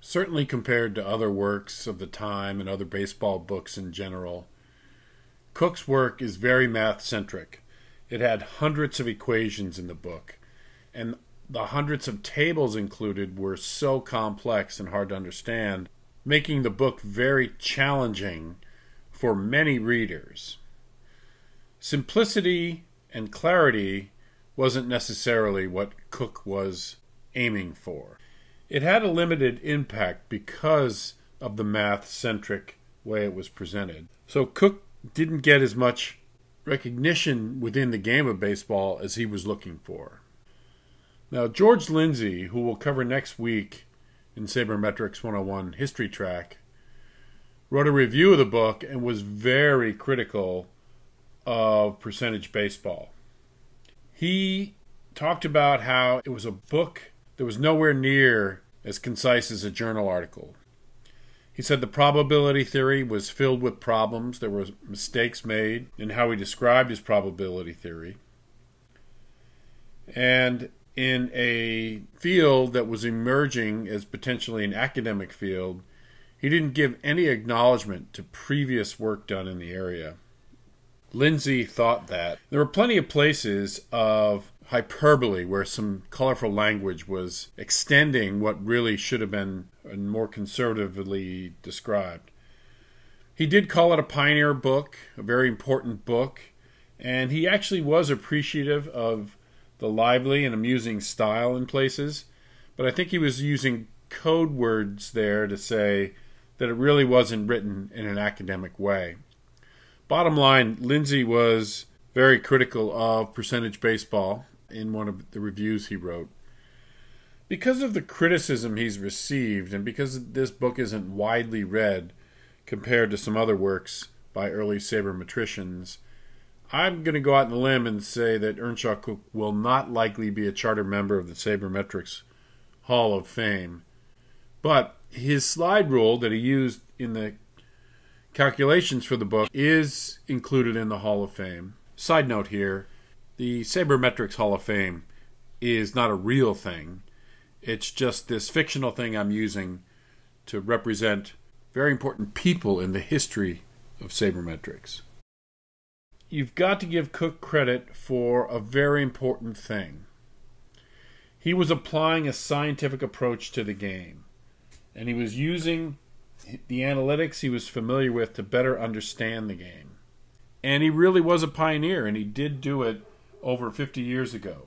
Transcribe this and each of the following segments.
Certainly compared to other works of the time and other baseball books in general, Cook's work is very math-centric. It had hundreds of equations in the book, and the hundreds of tables included were so complex and hard to understand, making the book very challenging for many readers. Simplicity and clarity wasn't necessarily what Cook was aiming for. It had a limited impact because of the math-centric way it was presented. So Cook didn't get as much recognition within the game of baseball as he was looking for. Now, George Lindsay, who we'll cover next week in Sabermetrics 101 History Track, wrote a review of the book and was very critical of percentage baseball. He talked about how it was a book that was nowhere near as concise as a journal article. He said the probability theory was filled with problems. There were mistakes made in how he described his probability theory. And in a field that was emerging as potentially an academic field, he didn't give any acknowledgement to previous work done in the area. Lindsay thought that there were plenty of places of hyperbole where some colorful language was extending what really should have been more conservatively described. He did call it a pioneer book, a very important book, and he actually was appreciative of the lively and amusing style in places, but I think he was using code words there to say that it really wasn't written in an academic way. Bottom line, Lindsay was very critical of percentage baseball in one of the reviews he wrote. Because of the criticism he's received, and because this book isn't widely read compared to some other works by early sabermetricians, I'm going to go out on a limb and say that Earnshaw Cook will not likely be a charter member of the Sabermetrics Hall of Fame. But his slide rule that he used in the calculations for the book is included in the Hall of Fame. Side note here, the Sabermetrics Hall of Fame is not a real thing. It's just this fictional thing I'm using to represent very important people in the history of sabermetrics. You've got to give Cook credit for a very important thing. He was applying a scientific approach to the game, and he was using the analytics he was familiar with to better understand the game. And he really was a pioneer, and he did do it over 50 years ago.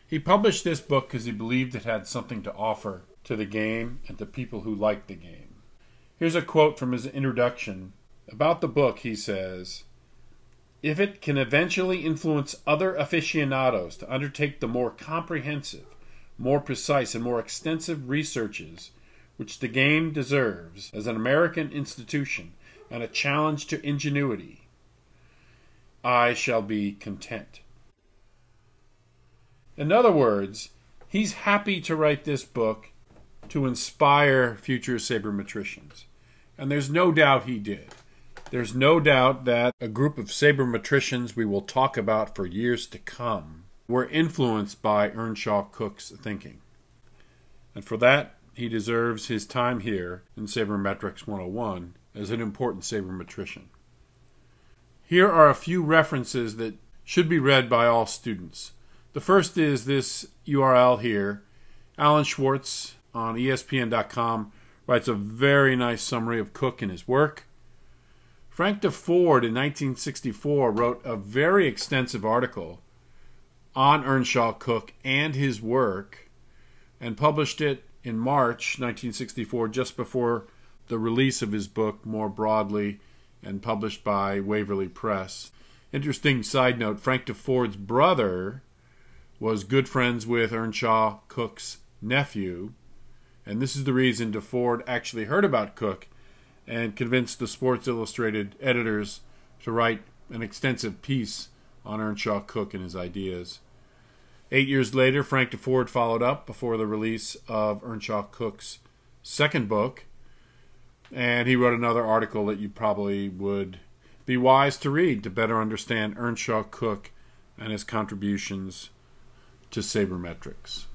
He published this book because he believed it had something to offer to the game and to people who liked the game. Here's a quote from his introduction. About the book, he says, "If it can eventually influence other aficionados to undertake the more comprehensive, more precise, and more extensive researches which the game deserves as an American institution and a challenge to ingenuity, I shall be content." In other words, he's happy to write this book to inspire future sabermetricians. And there's no doubt he did. There's no doubt that a group of sabermetricians we will talk about for years to come were influenced by Earnshaw Cook's thinking. And for that, he deserves his time here in Sabermetrics 101 as an important sabermetrician. Here are a few references that should be read by all students. The first is this URL here. Alan Schwartz on ESPN.com writes a very nice summary of Cook and his work. Frank DeFord in 1964 wrote a very extensive article on Earnshaw Cook and his work and published it in March 1964, just before the release of his book more broadly and published by Waverly Press. Interesting side note, Frank DeFord's brother was good friends with Earnshaw Cook's nephew, and this is the reason DeFord actually heard about Cook and convinced the Sports Illustrated editors to write an extensive piece on Earnshaw Cook and his ideas. 8 years later, Frank DeFord followed up before the release of Earnshaw Cook's second book, and he wrote another article that you probably would be wise to read to better understand Earnshaw Cook and his contributions to sabermetrics.